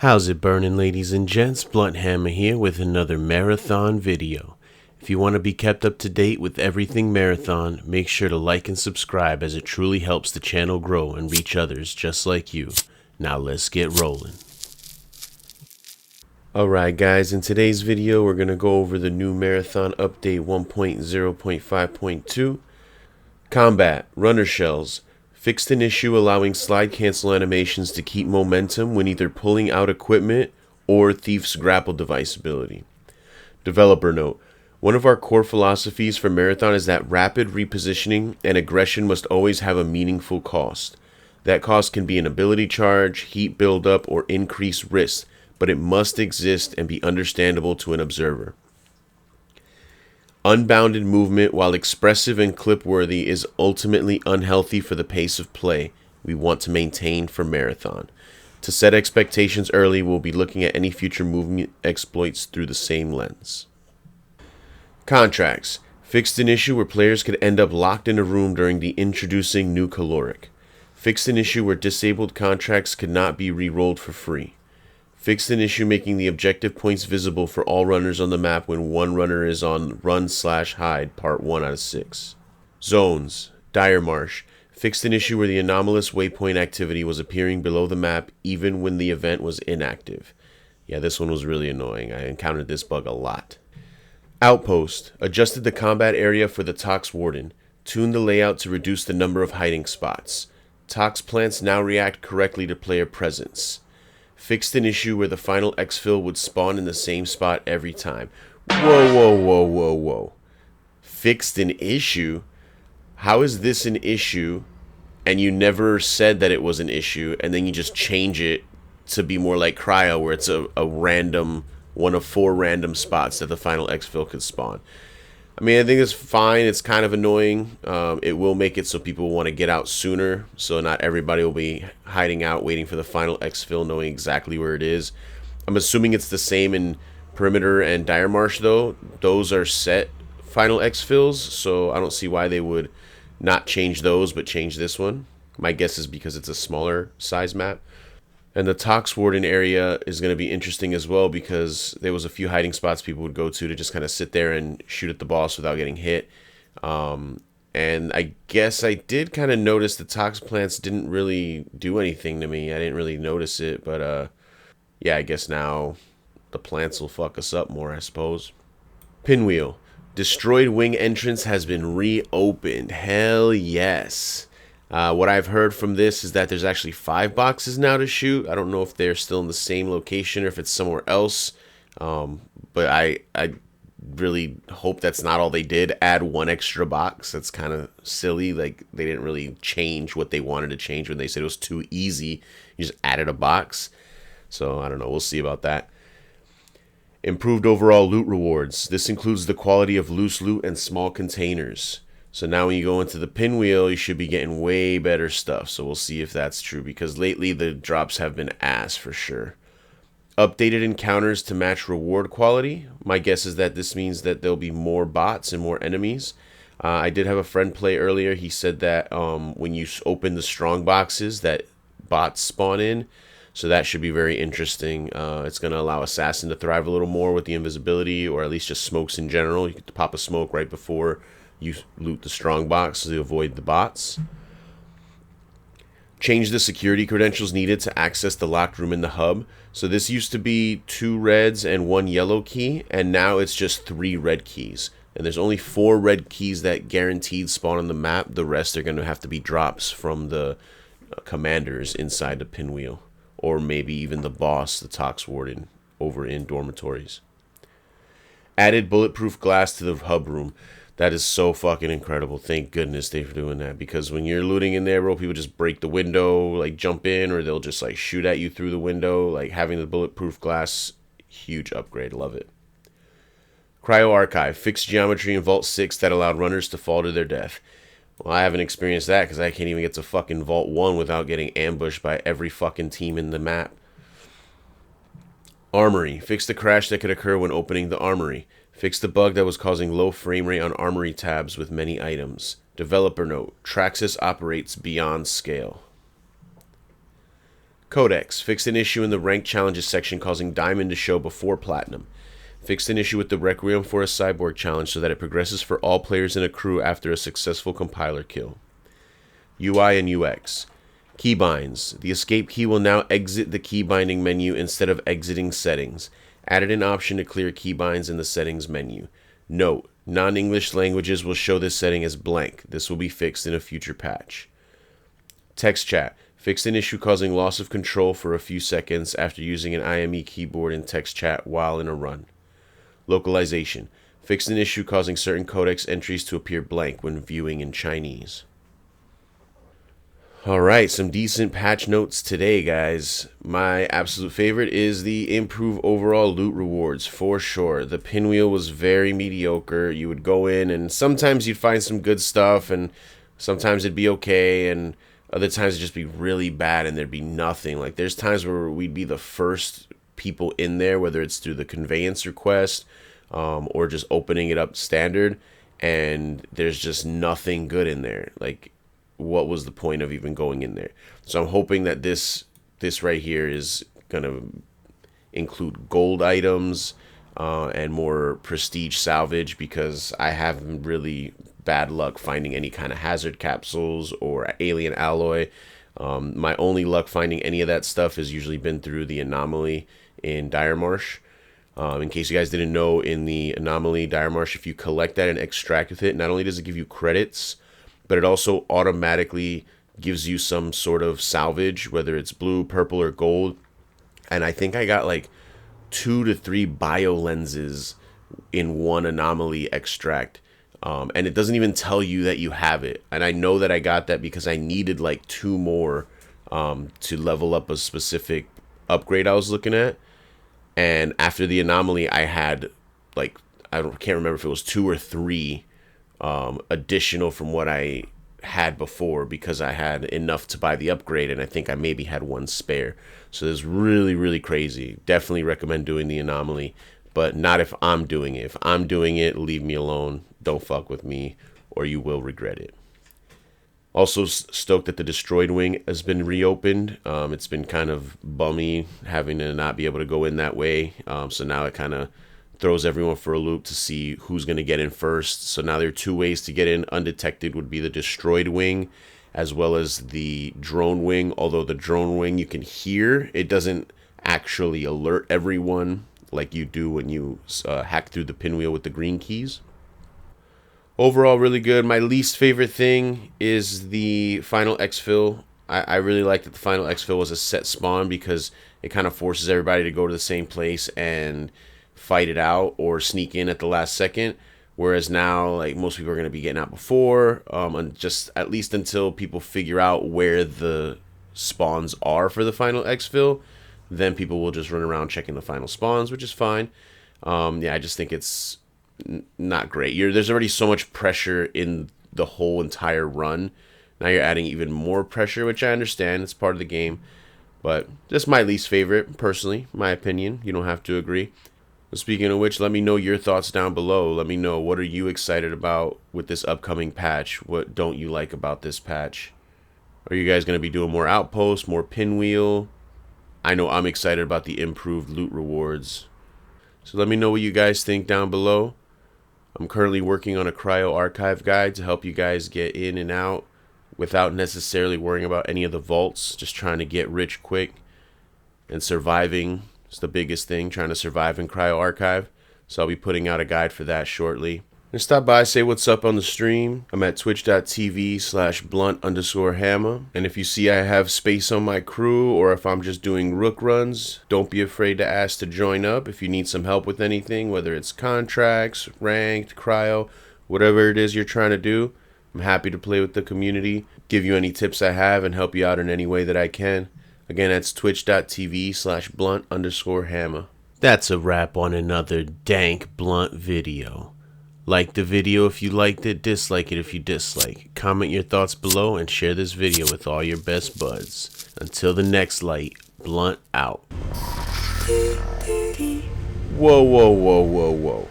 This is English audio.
How's it burning, ladies and gents? Blunt Hammer here with another marathon video. If you want to be kept up to date with everything marathon, make sure to like and subscribe, as it truly helps the channel grow and reach others just like you. Now let's get rolling. Alright guys, in today's video we're going to go over the new marathon update 1.0.5.2. Combat, runner shells. Fixed an issue allowing slide cancel animations to keep momentum when either pulling out equipment or Thief's grapple device ability. Developer note: one of our core philosophies for Marathon is that rapid repositioning and aggression must always have a meaningful cost. That cost can be an ability charge, heat buildup, or increased risk, but it must exist and be understandable to an observer. Unbounded movement, while expressive and clip-worthy, is ultimately unhealthy for the pace of play we want to maintain for Marathon. To set expectations early, we'll be looking at any future movement exploits through the same lens. Contracts. Fixed an issue where players could end up locked in a room during the introducing new caloric. Fixed an issue where disabled contracts could not be re-rolled for free. Fixed an issue making the objective points visible for all runners on the map when one runner is on run/hide, part 1 out of 6. Zones. Dire Marsh. Fixed an issue where the anomalous waypoint activity was appearing below the map even when the event was inactive. Yeah, this one was really annoying. I encountered this bug a lot. Outpost. Adjusted the combat area for the Tox Warden. Tuned the layout to reduce the number of hiding spots. Tox plants now react correctly to player presence. Fixed an issue where the final Exfil would spawn in the same spot every time. Whoa. Fixed an issue? How is this an issue and you never said that it was an issue, and then you just change it to be more like Cryo, where it's a random, one of 4 random spots that the final Exfil could spawn? I mean, I think it's fine. It's kind of annoying. It will make it so people want to get out sooner, so not everybody will be hiding out waiting for the final Exfil, knowing exactly where it is. I'm assuming it's the same in Perimeter and Dire Marsh, though. Those are set final Exfils, so I don't see why they would not change those but change this one. My guess is because it's a smaller size map. And the Tox Warden area is going to be interesting as well, because there was a few hiding spots people would go to just kind of sit there and shoot at the boss without getting hit. And I guess I did kind of notice the Tox plants didn't really do anything to me. I didn't really notice it, but yeah, I guess now the plants will fuck us up more, I suppose. Pinwheel. Destroyed wing entrance has been reopened. Hell yes. What I've heard from this is that there's actually 5 boxes now to shoot. I don't know if they're still in the same location or if it's somewhere else. But I really hope that's not all they did. Add 1 extra box. That's kind of silly. Like, they didn't really change what they wanted to change when they said it was too easy. You just added a box. So I don't know. We'll see about that. Improved overall loot rewards. This includes the quality of loose loot and small containers. So now when you go into the Pinwheel, you should be getting way better stuff. So we'll see if that's true, because lately the drops have been ass for sure. Updated encounters to match reward quality. My guess is that this means that there'll be more bots and more enemies. I did have a friend play earlier. He said that when you open the strong boxes, that bots spawn in. So that should be very interesting. It's going to allow Assassin to thrive a little more with the invisibility, or at least just smokes in general. You get to pop a smoke right before you loot the strong box to avoid the bots. Change the security credentials needed to access the locked room in the hub. So this used to be 2 reds and 1 yellow key, and now it's just 3 red keys. And there's only 4 red keys that guaranteed spawn on the map. The rest are going to have to be drops from the commanders inside the Pinwheel, or maybe even the boss, the Tox Warden, over in dormitories. Added bulletproof glass to the hub room. That is so fucking incredible. Thank goodness they're doing that, because when you're looting in there, bro, people just break the window, like jump in, or they'll just like shoot at you through the window. Like, having the bulletproof glass, huge upgrade. Love it. Cryo Archive. Fixed geometry in Vault 6 that allowed runners to fall to their death. Well, I haven't experienced that because I can't even get to fucking Vault 1 without getting ambushed by every fucking team in the map. Armory. Fix the crash that could occur when opening the armory. Fix the bug that was causing low frame rate on armory tabs with many items. Developer note: Traxxas operates beyond scale. Codex. Fixed an issue in the ranked challenges section causing Diamond to show before Platinum. Fixed an issue with the Requiem for a Cyborg challenge so that it progresses for all players in a crew after a successful compiler kill. UI and UX. Keybinds. The escape key will now exit the keybinding menu instead of exiting settings. Added an option to clear keybinds in the settings menu. Note, non-English languages will show this setting as blank. This will be fixed in a future patch. Text chat. Fixed an issue causing loss of control for a few seconds after using an IME keyboard in text chat while in a run. Localization. Fixed an issue causing certain codex entries to appear blank when viewing in Chinese. Alright, some decent patch notes today, guys. My absolute favorite is the improve overall loot rewards, for sure. The Pinwheel was very mediocre. You would go in and sometimes you'd find some good stuff and sometimes it'd be okay and other times it'd just be really bad and there'd be nothing. Like there's times where we'd be the first people in there, whether it's through the conveyance request or just opening it up standard, and there's just nothing good in there. Like, what was the point of even going in there? So I'm hoping that this right here is gonna include gold items and more prestige salvage, because I have really bad luck finding any kind of hazard capsules or alien alloy. My only luck finding any of that stuff has usually been through the anomaly in Dire Marsh. In case you guys didn't know, in the anomaly Dire Marsh, if you collect that and extract with it, not only does it give you credits, but it also automatically gives you some sort of salvage, whether it's blue, purple, or gold. And I think I got like 2 to 3 bio lenses in one anomaly extract. And it doesn't even tell you that you have it. And I know that I got that because I needed like 2 more to level up a specific upgrade I was looking at. And after the anomaly, I had like, can't remember if it was 2 or 3 additional from what I had before, because I had enough to buy the upgrade, and I think I maybe had 1 spare. So it's really, really crazy. Definitely recommend doing the anomaly, but not if I'm doing it. If I'm doing it, leave me alone. Don't fuck with me, or you will regret it. Also stoked that the destroyed wing has been reopened. It's been kind of bummy having to not be able to go in that way. So now it kind of throws everyone for a loop to see who's going to get in first. So now there are 2 ways to get in undetected. Would be the destroyed wing as well as the drone wing. Although the drone wing you can hear, it doesn't actually alert everyone like you do when you hack through the Pinwheel with the green keys. Overall, really good. My least favorite thing is the final exfil. I really like that the final exfil was a set spawn, because it kind of forces everybody to go to the same place and fight it out or sneak in at the last second, whereas now like most people are going to be getting out before, and just at least until people figure out where the spawns are for the final exfil, then people will just run around checking the final spawns, which is fine. Yeah, I just think it's not great. There's already so much pressure in the whole entire run. Now you're adding even more pressure, which I understand, it's part of the game, but this is my least favorite personally, my opinion. You don't have to agree. Speaking of which, let me know your thoughts down below. Let me know, what are you excited about with this upcoming patch? What don't you like about this patch? Are you guys going to be doing more outposts, more Pinwheel? I know I'm excited about the improved loot rewards. So let me know what you guys think down below. I'm currently working on a cryo archive guide to help you guys get in and out without necessarily worrying about any of the vaults. Just trying to get rich quick, and surviving. It's the biggest thing, trying to survive in Cryo Archive. So I'll be putting out a guide for that shortly. And stop by, say what's up on the stream. I'm at twitch.tv/blunt_hammer. And if you see I have space on my crew, or if I'm just doing rook runs, don't be afraid to ask to join up if you need some help with anything, whether it's contracts, ranked, cryo, whatever it is you're trying to do. I'm happy to play with the community, give you any tips I have, and help you out in any way that I can. Again, that's twitch.tv/blunt_hammer. That's a wrap on another dank Blunt video. Like the video if you liked it, dislike it if you dislike. Comment your thoughts below and share this video with all your best buds. Until the next light, Blunt out. Whoa, whoa, whoa, whoa, whoa.